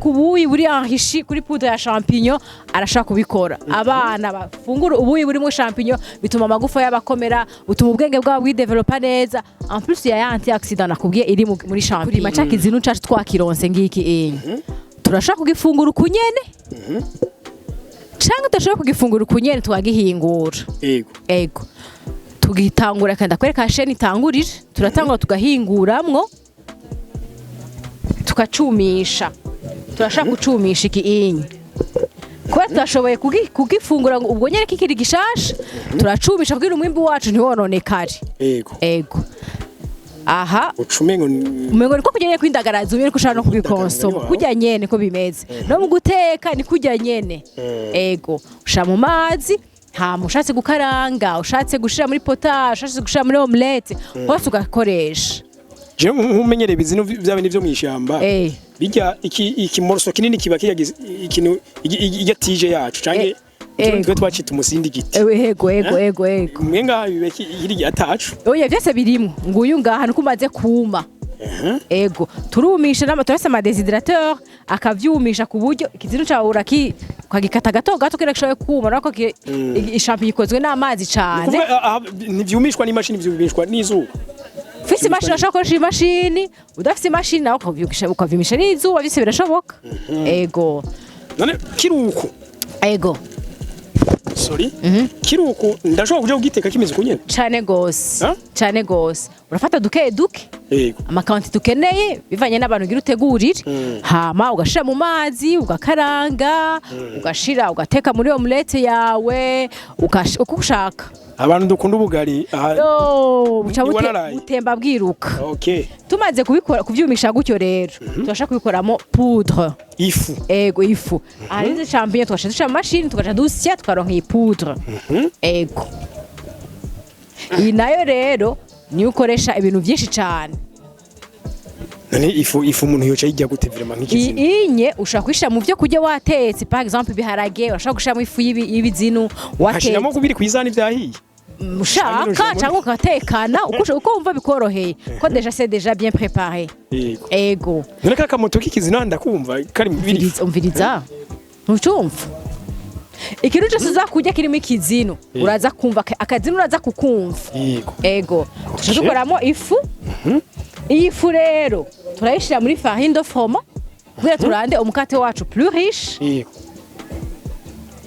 ashaka ubuyi buri enrichi kuri poudre ya champignon arashaka kubikora abana bafungura ubuyi burimo champignon bituma amagufa y'abakomera bituma ubwenge bwabo bwidevelopa neza en plus ya antioxidant nakubwiye iri muri champignon maca kizinu cacu twakironse ngiki enye turashaka kugifungura ukunyene cyangwa tudashobora kugifungura ukunyene twagihingura ego tugitangura kandi akwereka sheni itangurire turatangura tugahinguramwo tukacumisha turashaka gucumisha iki inyi kuba tudashoboye kugifungura ubwo nyene kikiri gishasha turacumisha kugira umwimbi wacu ntiwononekare ego aha umengo niko kujyanye kwindagaraza ubire kushaka no kubikonsoma kujya nyene ko bimeze no mu guteka ni kujya nyene ego usha mu mazi ushatse gukaranga ushatse gushira muri potage ushatse gushira muri omelette hose ugakoresha je nkumenyere ibizinu byabe nivyo mwishamba bijya iki morso kinini kiba ikintu igatije yacu canke twe twacita umusindi giti ego mwenga bibeki hiri yatacu oya vyose birimo nguyu ngaha nukumaze kuma ego turumisha n'amatorese ama déshydrateur akavyumisha ku buryo ikizinu cawe ukagikata gato gato kira gishoye kuma nako ishampi ikozwe n'amazi cane ntivyumishwa n'imashini vyumishwa n'izuba Fisi imashini urashaka imashini udafite imashini nawe ukavyumisha n'izuba byose birashoboka ego none kiruko ego sorry kiruko ndashobora kuja kugiteka kimeze kunyene cyane gose urafata duke yego amakanti dukeneye bivanye n'abantu gira utegurire hama ugashira mu mazi ugakaranga ugashira ugateka muri omelette yawe uko ushaka abantu dukunda ubugari butemba bwiruka tumaze kubikora kuvyumisha gutyo rero turashaka kubikoramo poudre ego ifu arize champignon twashaka machine tukaja dusya tukaronka iyi poudre ego iyi nayo rero ni ukoresha ibintu byinshi cyane none ifu umuntu yoca yijya gute vraiment nk'ikizinu inye ushaka kwishira mu byo kujya watetse par exemple biharage ushaka gushira mu ifu y'ibizinu watetse hashiramo kubiri kwizana ivyahiye ushaka cyangwa ukatekana uko wumva bikoroheye ko c'est déjà bien préparé ego none kaka moto k'ikizinu ndakumva kari biri umviriza ntucumva ikintu cyose uzakujya kirimo ikizinu uraza kumva akazinu uraza kukumva ego tuzadukoramo ifu iyi fu rero turayishira muri farine de froment kugira turande umukate wacu plus riche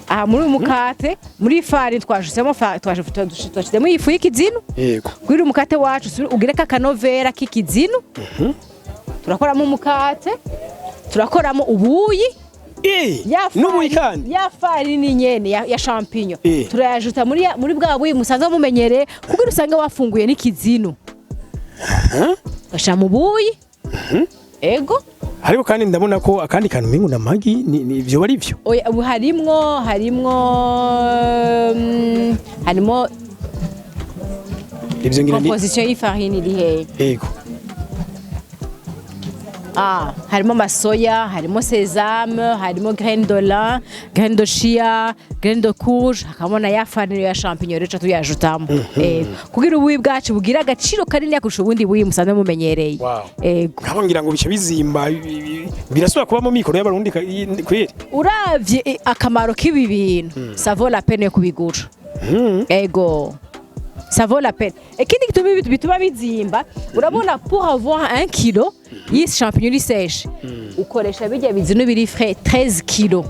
aha muri umukate muri farine twashizemo ifu y'ikizinu kugira umukate wacu ugire kakanovera k'ikizinu turakoramo umukate turakoramo ubuyi ya farine nyene ya champignon turayajuta muri bwa buyi musanzwe mumenyereye kugira usange wafunguye n'ikizinu gasha mu buyi ego ariko kandi ndabona ko akandi kantu mingu na magi ni byo bari byo oya harimo ibyo ngira ni composition y'ifarine iri he ego harimo masoya harimo sesame harimo graine de lin graine de chia graine de courge hakabona ya farine ya champignon rero tuyajutamo kugira ubuyi bwacu bugira agaciro kanini yakurusha ubundi buyi musanzwe mumenyereye ego nabo ngira ngo bice bizimba birasubira kuba mu mikoro y'abarundi kweri uravye akamaro k'ibi bintu ça vaut la peine kubigura ego ça vaut la peine ikindi bituma bizimba urabona pour avoir 1 kilo yisi champignon sèche ukoresha bijya bizinu biri frais 13 kilo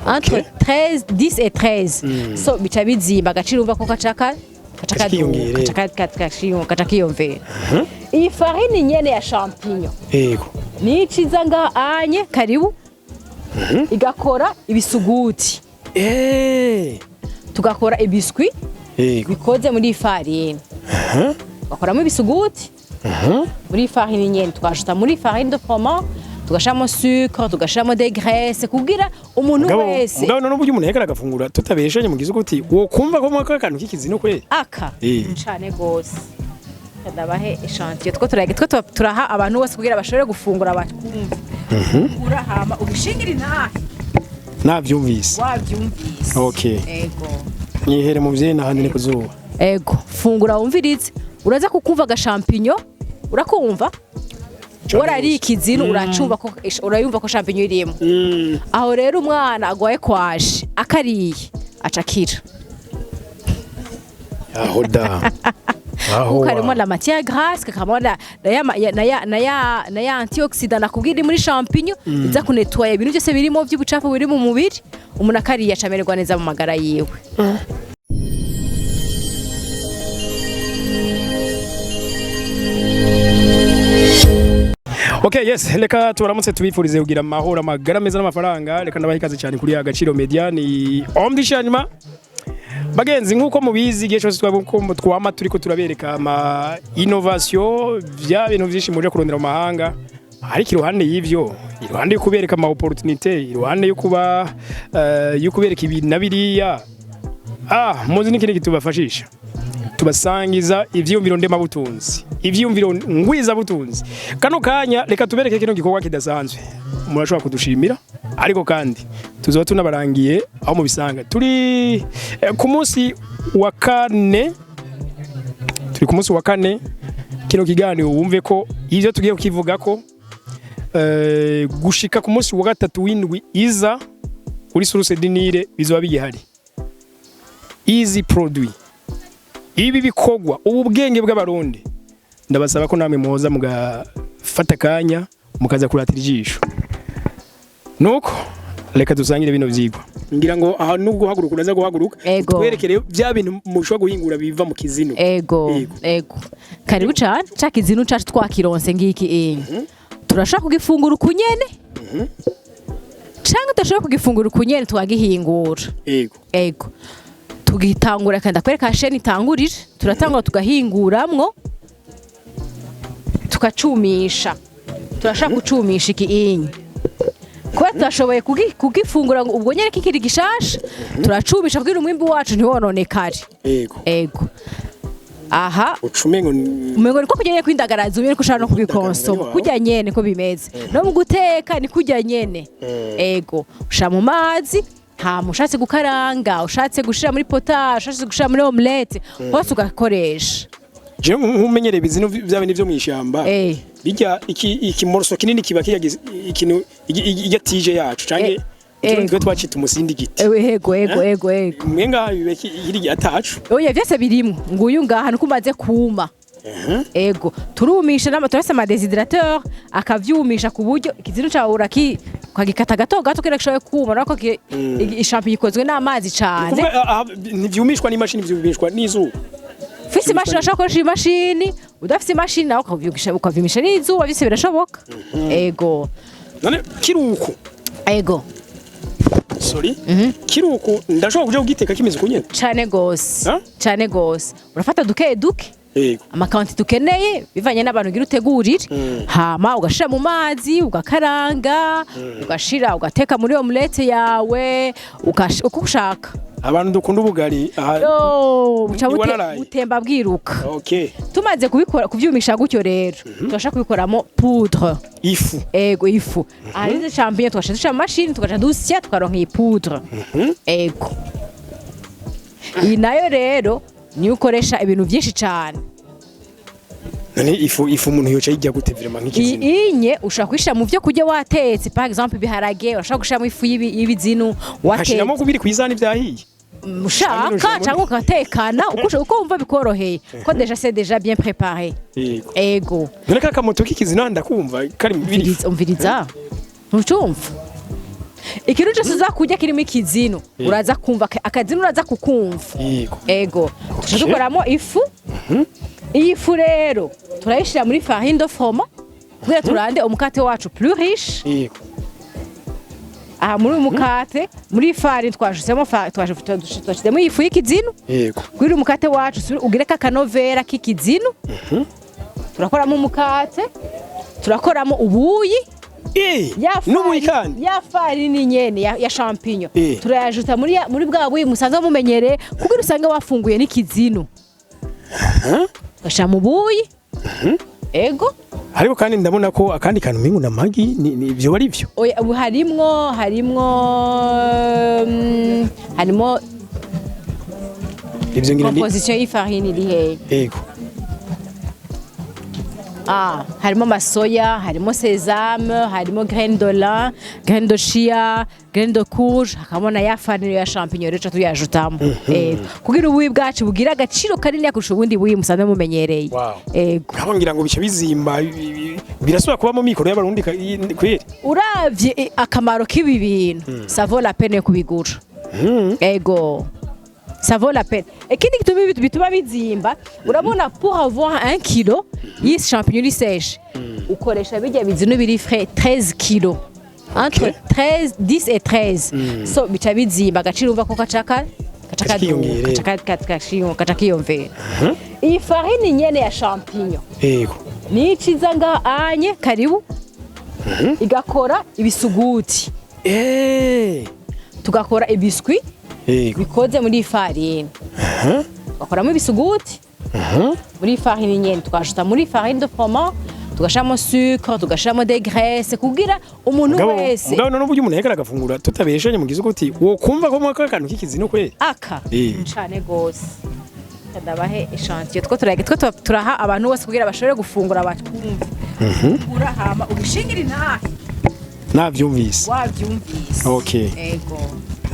entre 10 et 13 so bica bizimba gaciro umva ko kacaka kiyomvera iyi farine nyene ya champignon yego ni ciza nga anye karibu igakora ibisuguti tugakora ibiscuit bikoze muri farine bakoramo ibisuguti muri farine nyene tukashuta muri farine de froment tugashamo sucre tugashamo des graisses kugira umuntu wese no buryo umuntu yegara gafungura tutabeshenye mu gizuguti wo kumva ko mwaka kantu k'ikizinu kweli cyane gose ndabahe echantier two turaha abantu bose kugira bashobore gufungura bakumva urahama ubishingiri navyumvise wavyumvise ego nihere mu vyena handi ni kuzuba ego fungura wumvirize uraza kukumva ga champignon urakumva warari ikizinu uracumva ko urayumva ko champignon irimo aho rero umwana agwaye kwaje akariye acakira aho da aho karimo la matière grasse kakamo na ya antioxidant nakubwira muri champignon iza kunettoya ibintu byose birimo by'ubucafu biri mu mubiri umuntu akariye acamererwa neza mu magara yiwe. Okay, yes, reka turamutse tubifurize kugira amahoro amagara meza n'amafaranga. Reka ndabahikaze cyane kuri Agaciro Media ni omdishanima. Bagenzi nkuko mubizi gihe cyose twama turiko turabereka ama innovation vya bintu byinshi muje kurondera mu mahanga. Ariko iruhande y'ivyo, iruhande yo kubereka ama opportunité, iruhande yo kuba yo kubereka ibintu nabiriya. Muzi n'ikindi kitubafashisha. Tubasangiza ivyumviro ndema butunzi, ivyumviro ngwiza butunzi. Kano kanya reka tubereke kino gikorwa kidasanzwe. Murashobora kudushimira ariko kandi tuzoba tunabarangiye aho mu bisanga. Turi ku munsi wa kane. Turi ku munsi wa kane kino kiganiro wumve ko ivyo tugiye kukivuga ko gushika ku munsi wa gatatu w'indwi iza kuri Source Dinire bizoba bigihari. Easy produit. Ibi bikogwa ubwenge bw'abarundi ndabasaba ko namwe muhoza mugafata kanya mukaza kuratira ijisho nuko reka dusangire bino vyigwa ngira ngo aha nubwo haguruka uraza guhaguruka twerekere bya bintu mushwa guhingura biva mu kizino ego karibu cyane cha kizino cyacu twakironse ngiki turashaka kugifungura ukunyene cyangwa turashaka kugifungura ukunyene twagihingura ego tugitangura kandi akwereka sheni itangurira turatangura tugahinguramwo tukacumisha turashaka gucumisha iki kwa turashoboye kugifungura ubwo nyene kikiri gishasha turacumisha kugira umwimbi wacu ntiwononekare ego aha ucumengo niko kujyanye kwindagaraza ubire kushaka no kubikonsoma kujya nyene ko bimeze no mu guteka ni kujya nyene ego usha mu mazi mushatse gukaranga ushatse gushira muri potage ushatse gushira muri omelette hose ugakoresha je nkumenyere bizinu bya bintu byo mwishamba bijya iki morso kinini kiba ikintu igatije yacu canke twe twacita umusindi giti ego mwenga bibeki hiri atacu oya vyose birimo nguyu ngaha nukumaze kuma ego turumisha turase ama déshydrateur akavyumisha ku buryo ikizinu cawe ukagikata gato kira gishoboye kuma nako ishampi ikozwe n'amazi cane ntivyumishwa n'imashini vyumishwa n'izuba fisi imashini ashaka imashini udafise imashini nawe ukavyumisha n'izuba byose birashoboka ego none kiruko ego sorry kiruko ndashobora kuja kugiteka kimeze kunyene cane gose urafata duke amakanti dukeneye bivanye n'abantu gira utegurire hama ugashira mu mazi ugakaranga ugashira ugateka muri omelette yawe uko ushaka abantu dukunda ubugari butemba bwiruka tumaze kubikora kuvyumisha gutyo rero turashaka kubikoramo poudre ifu arize champignon twashaka machine tukaja dusya tukaronka iyi poudre ego iyi nayo rero ni ukoresha ibintu byinshi cyane none ifu umuntu yoca yijya gute vraiment nk'ikizinu inye ushaka kwisha mu byo kujya watetse par exemple biharage ushaka gushiramo ifu y'ibizinu watetse hashiramo kubiri kwizana ibyahiye ushaka cyangwa ukatekana uko wumva bikoroheye ko c'est déjà bien préparé ego none kaka moto k'ikizinu ndakumva kari biri umviriza ntucumva ikintu cyose uzakujya kirimo ikizinu uraza kumva akazinu uraza kukumva ego dukoramo ifu iyi fu rero turayishira muri farine de froment kugira turande umukate wacu plus riche aha muri umukate muri farine twashizemo ifu y'ikizinu kugira umukate wacu ugire kakanovera k'ikizinu turakoramo umukate turakoramo ubuyi ya farini nyene ya champignon turayajuta muri bwa buyi musanzwe mumenyere kugira usange wafunguye n'ikizinu gasha mu buyi ego ariko kandi ndabona ko akandi kantu mingu na magi ni byo bari byo oya harimo ibyo ngira composition y'ifarine iri he ego harimo amasoya, harimo sesame, harimo graine de lin, graine de chia, graine de courge, hakabona ya farine ya champignon rero tuyajutamo. Kugira ubuyi bwacu bugira agaciro kanini kurusha ubundi buyi musanzwe mumenyereye. Nabo ngira ngo bice bizimba birasubira kuba mu mikoro y'abarundi kweri. Uravye akamaro k'ibi bintu, ça vaut la peine kubigura. Ego. Ça vaut la peine. Ikindi bituma bizimba, urabona pour avoir 1 kilo yi champignon sèche, ukoresha bijya bizinu biri frais 13 kilo. Entre 10 et 13. So bica bizimba agaciro umva ko kacaka kiyomvera. Iyi farine nyene ya champignon. Yego. Ni ciza nga anye karibu. Igakora ibisuguti. Tugakora ibiscuit. Bikoze muri farine. Bakoramo ibisuguti. Muri farine nyene tukashuta muri farine de froment, tugashamo sucre, tugashamo des graisses kugira umuntu wese. Ngabo no buryo umuntu yekara gafungura tutabeshenye mu gisuguti wo kumva ko mwaka kantu k'ikizino kweli. Cyane gose. Ndabahe echantier two turaha abantu bose kugira bashobore gufungura batwumva. Urahama ubishingira inahe. Navyumvise. Wavyumvise. Okay. Ego.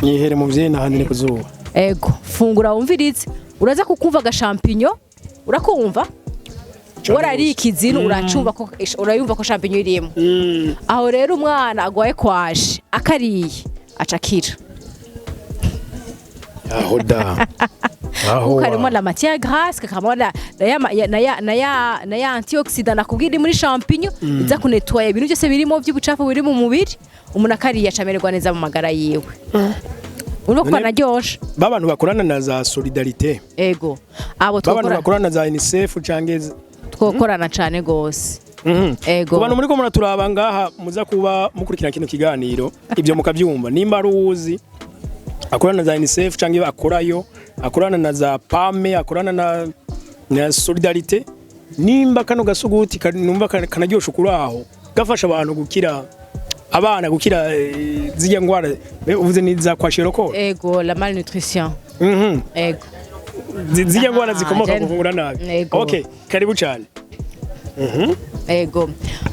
Nihere mu vyena handi ne kuzuba. Ego, fungura wumvirize. Uraza kukumva ga champignon, urakumva? Warari ikizino uracumva ko urayumva ko champignon irimo. Aho rero umwana agwaye kwaje, akariye acakira. Aho da. Aho karimo la matière grasse, kakamona na ya antioxidant nakubwira muri champignon, iza kunettoyer ibintu byose birimo by'ubucafu biri mu mubiri, umuntu akariye acamererwa neza mu magara yiwe. Unuko naryoshe. Babantu bakorana na za solidarité. Ego. Abo babantu bakorana za UNICEF cangeze. Twokorana cyane gose. Ego. Abantu muri ko muraturaba ngaha muza kuba mukurikira kino kiganiro ibyo mukavyumva nimba ruzi akorana na za UNICEF cange akorayo akorana na za PAME akorana na solidarité nimba kano gasuguti numva kanaryoshe kuraho gafasha abantu gukira abana gukira zijya ngwara uvuze ni za kwashiroko. Ego, la malnutrition. Ego. Zijya ngwara zikomoka kuvungura nabi. Okay, karibu cyane. Ego.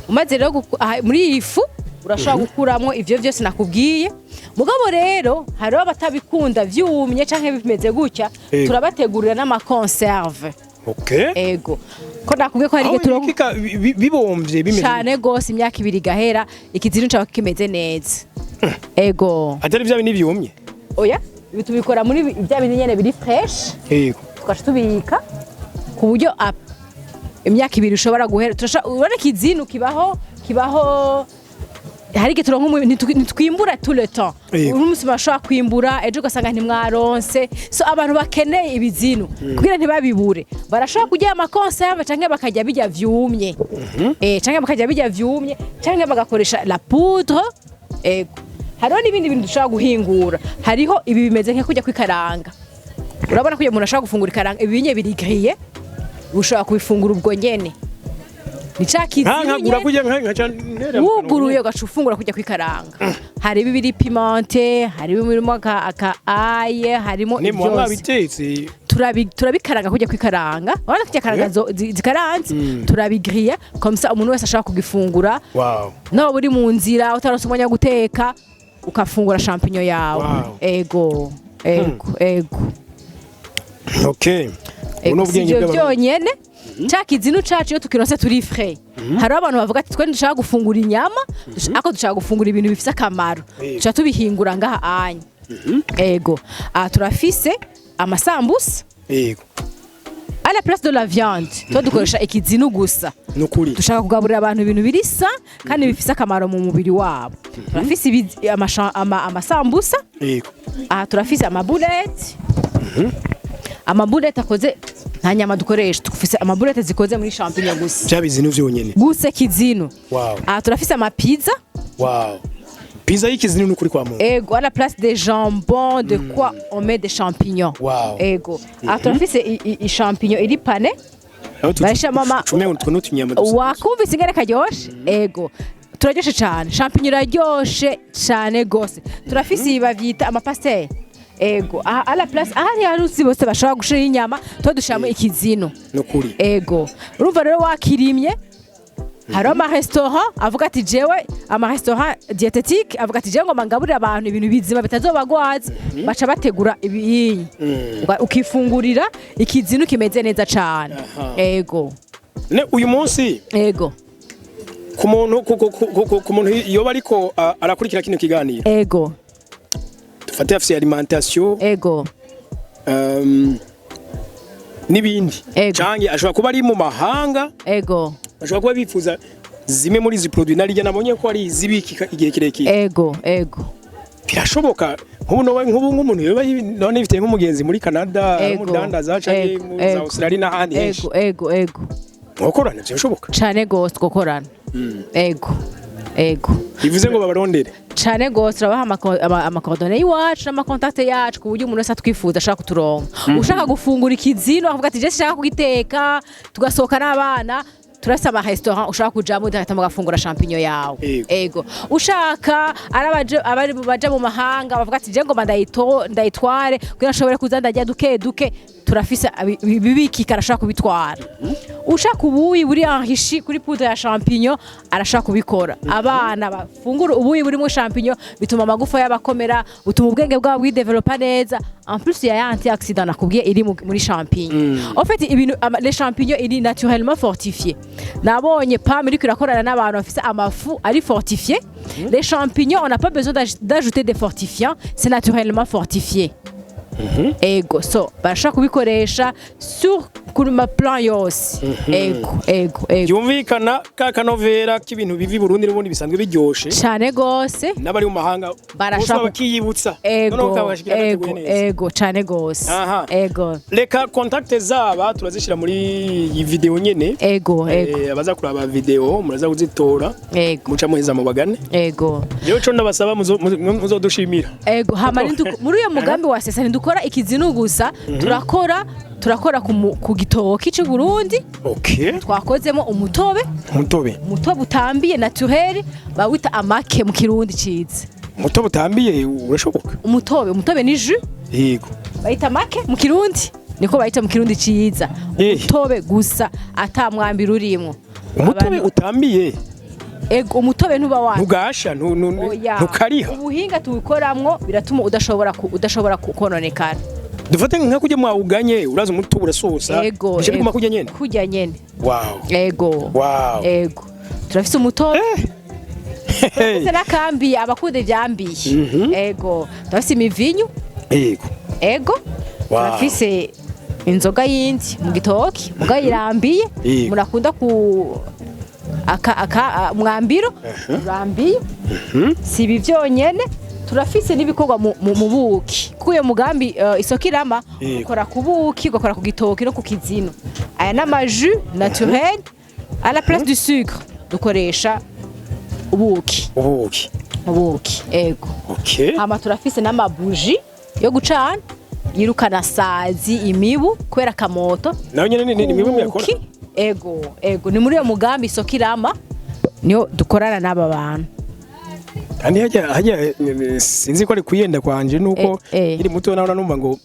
Umaze rero muri ifu urashaka gukuramo ivyo byose nakubwiye. Mugabo rero hari abatabikunda vyumye canke bimeze gutya turabategurira n'ama conserve. Okay. Ego. Ko nakubwiye ko hari geturo bibomvye bimeze cyane gose imyaka 2 gahera ikizinu cyawe kimeze neza. Ego. Atari bya bini byumye. Oya, bitubikora muri bya bini nyene biri fresh. Yego. Tukashitubika ku buryo imyaka 2 ushobora guhera. Urabona ikizinu kibaho hari geturo ntitwimbura tout le temps. Urumunsi bashaka kwimbura ejo gasanga ntimwaronse. So abantu bakeneye ibizinu kugira ntibabibure. Barashaka kujya ama conserve canke bakajya bijya vyumye. Canke bakajya bijya vyumye canke bagakoresha la poudre. Ego. Hariho n'ibindi bintu dushaka guhingura. Hariho ibi bimeze nka kujya kwikaranga. Urabona ko umuntu ashaka gufungura ikaranga ibinye biri grillé. Ushaka kubifungura ubwo nyene. Nkagura kujya nka wuguruye ugacufungura kujya kwikaranga. Hari ibiri pimente, hari ibirimo aka aye, harimo ibyo. Ni mwabitetse. Turabikaranga kujya kwikaranga. Urabona kujya karanga zikaranze turabigriya comme ça umuntu wese ashaka kugifungura. Wow. No buri mu nzira utaronse umwanya guteka ukafungura champignon yawe. Ego. Okay. Uno bwenge byonyene. Cyakizinu cacu yo tukironse turi frais. Hari abantu bavuga ati twe ndashaka gufungura inyama, ako dushaka gufungura ibintu bifise akamaro. Tuca tubihingura ngaha anye. Ego. Turafise amasambusa. Ego. À la place de la viande, to dukoresha ikizinu gusa. Nukuri. Dushaka kugaburira abantu ibintu birisa kandi bifise akamaro mu mubiri wabo. Turafise amasambusa. Ego. Turafise amabulete. Amabulete akoze nta nyama dukoresha, tufise amabulete zikoze muri champignon gusa. Cyabizinu vyonyene. Gusa kizinu. Wow. Turafise ama pizza. Wow. Pizza y'ikizinu n'ukuri kwa mu. Ego, à la place des jambons, de quoi on met des champignons. Wow. Ego. Turafise i champignon iri pane. Baisha mama. Wakumvise ingene karyoshe? Ego. Turaryoshe cyane. Champignon iraryoshe cyane gose. Turafise bavyita ama pastel. Ego. À la place ahari harusi bose bashaka gushira inyama, to dushamo ikizino. Nukuri. Ego. Urumva rero wakirimye hari amarestaurant avuga ati jewe amarestaurant diététique avuga ati jewe ngo mangaburira abantu ibintu bizima bitazobagwaza baca bategura ibinyi ukifungurira ikizinu kimeze neza cane ego ne uyu munsi ego ku muntu yoba ariko arakurikira kino kiganiro ego dufate afise alimentation ego nibindi canke ashobora kuba ari mu mahanga ego ashobora kuba bifuza zimwe muri izi produit narijya nabonye ko ari izibikika igihe kirekire ego birashoboka nk'umuntu yoba none bifite nk'umugenzi muri Canada umudandaza canke mu Australia n'ahandi henshi ego mukorana byashoboka cane gose gukorana ego bivuze ngo babarondere cane gose turabaha amakordone y'iwacu n'amakontakte yacu ku buryo umuntu wese atwifuza ashaka kuturonka ushaka gufungura ikizino akavuga ati je shaka kugiteka tugasohoka n'abana turasa amarestaurant ushaka kujamo udahita mugafungura champignon yawe ego ushaka abari baja mu mahanga bavuga ati je ngo ndayitware kugira nshobore kuza ndarya duke turafise bibikika arashaka kubitwara ushaka ubuyi buri enrichi kuri poudre ya champignon arashaka kubikora abana bafungura ubuyi burimo champignon bituma amagufa y'abakomera bituma ubwenge bwabo bwidevelopa neza en plus ya antioxydant nakubwiye iri muri champignon en fait ibintu les champignons iri naturellement fortifié nabonye pam iri kurakorana n'abantu bafise amafu ari fortifié les champignons on n'a pas besoin d'ajouter des fortifiants c'est naturellement fortifié ego so barashaka kubikoresha sur kuri ma plan yose ego yumvikana ka kanovera k'ibintu bivi Burundi n'ubundi bisanzwe biryoshe cyane gose n'abari mu mahanga barashaka bakiyibutsa ego cyane gose ego reka contact zaba turazishira muri iyi video nyene ego abaza kuraba video muraza kuzitora muca muheza mu bagane ego rero cyo ndabasaba muzodushimira ego hama muri uyo mugambi wa sesa dukora ikizinu gusa turakora ku gitoki cy'u Burundi twakozemo umutobe utambiye naturel bawita amake mu kirundi ciza umutobe utambiye urashoboka umutobe ni jus yego bayita amake mu kirundi niko bayita mu kirundi ciza umutobe gusa atamwambira urimo umutobe utambiye ego umutobe ntuba wa ntugasha ntukariha ubuhinga tuwukoramwo biratuma udashobora kukononekana dufate nka kujya mwawuganye uraza umutobe urasosa bishaka kuma kujya nyene ego turafise umutobe turafise nakambiye abakunde vyambiye ego turafise imivinyu ego turafise inzoga yindi mu gitoki muga yirambiye murakunda ku mwambiro urambiye si ibi vyonyene turafise n'ibikorwa mu buki kuyo mugambi isoko irama ukora ku buki ugakora ku gitoki no ku kizino aya n'amaju naturel à la place du sucre dukoresha ubuki ego hama turafise n'amabuji yo gucana yirukana sazi imibu kubera akamoto nayo nyene ni imibu yakora ego ni muri uyo mugambi isoko irama niyo dukorana n'aba bantu kandi hajya sinzi ko ari kuyenda kwanje nuko iri muto nawe numva ngo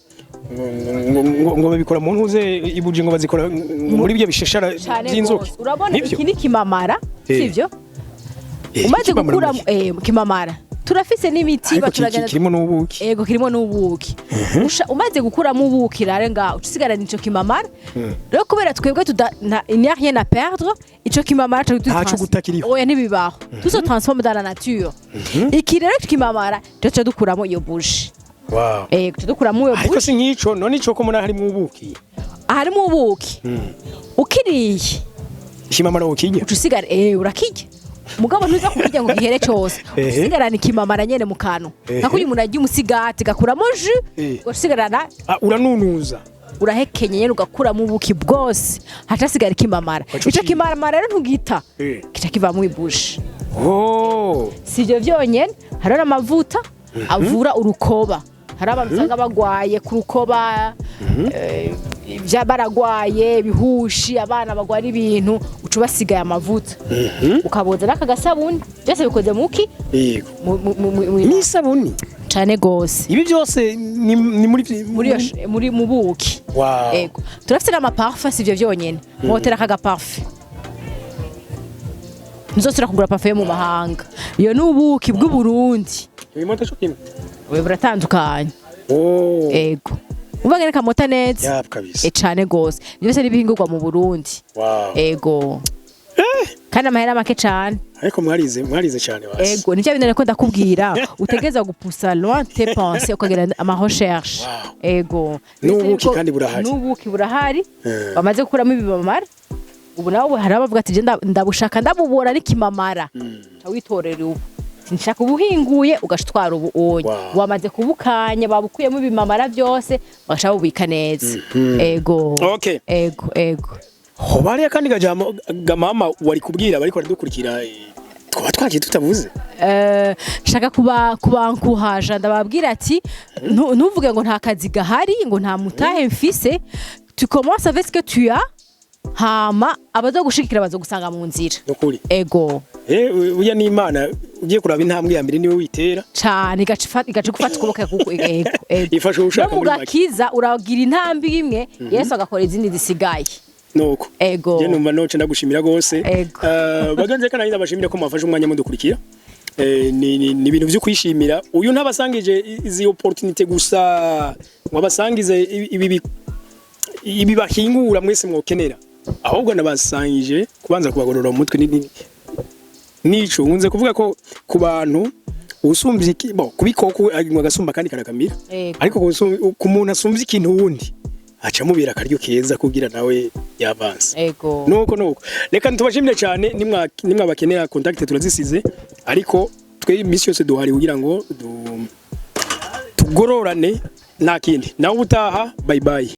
babikora mu ntuze ibuje ngo bazikora muri byo bisheshara by'inzoki urabona iki ni kimamara sivyo umaze gukura kimamara turafise n'imiti baturagana kirimo n'ubuki kirimo n'ubuki umaze gukuramo ubuki rarenga ucisigara nico kimamara rero kubera twebwe il n'y a rien à perdre ico kimamara oya nibibaho tout se transforme dans la nature iki rero kimamara cyo dukuramo iyo buji dukuramo iyo buji ariko si nkico none ico ko muna harimo ubuki harimo ubuki ukiriye kimamara ukijya ucisigara urakijya mugabo ntuza kukijya ngo gihere cyose usigarana ikimamara nyene mu kantu nako uyu muntu agiye umusigati gakuramo jus usigarana uranunuza urahekenye nyene ugakuramo ubuki bwose hatasigara ikimamara ico kimamara rero ntugita kica kiva mu ibushi sivyo vyonyene hari n'amavuta avura urukoba hari abantu usanga bagwaye ku rukoba baragwaye bihushi abana bagwara ibintu ucu basigaye amavuta ukaboza n'akagasabuni byose bikoze muki ni sabuni cyane gose ibi byose ni muri mu buki ego turafite n'ama parfum sivyo vyonyene motera kaga parfum nzosira kugura parfum mu mahanga iyo nubuki bw'u Burundi ibimoto cyo kimwe we buratandukanye ego ubagene kamota neza yap kabisa cyane gose byose nibihingurwa mu Burundi ego kandi amahera make cyane ariko mwarize cyane basi ego nicyo bintu ko ndakubwira utegeza gupusa loin tes pensées ukagira ama recherche ego nubuki kandi burahari bamaze gukuramo ibibamara ubu nawe hari abavuga ati ndabushaka ndabubora n'ikimamara witorera ubu nshaka ubuhinguye ugashitwara ubu onye wamaze kubukanya babukuyemo ibimamara byose bagashaka bubika neza ego ego hobariya kandi gamama wari kubwira bariko baradukurikira twaba twagiye tutavuze shaka kubankuhaje ndababwira ati ntuvuge ngo nta kazi gahari ngo nta mutahe mfise tu commences avec ce que tu as hama abazo gushikira bazo gusanga mu nzira nokuri ego uya ni Imana ugiye kuraba intambwe ya mbere niwe witera cyane igace gufata ukuboko kuko ego ifashe ushaka muri gakiza uragira intambwe imwe Yesu agakora izindi zisigaye nuko ego je numva noce ndagushimira gose bagenze kana nyine bashimira ko mwafashe umwanya mudukurikira ni ibintu byo kwishimira uyu ntabasangije izi opportunity gusa wabasangize ibi bahingura mwese mwokenera ahubwo nabasangije kubanza kubagorora mu mutwe nico unze kuvuga ko ku bantu usumvye kubikoko agimwa gasumba kandi karakamira ariko ku muntu asumvye ikintu wundi aca mubira akaryo keza kugira nawe yavanse nuko reka ntubashimire cyane nimwabakenera contact turazisize ariko twe misi yose duhari kugira ngo tugororane nakindi nawe utaha bye bye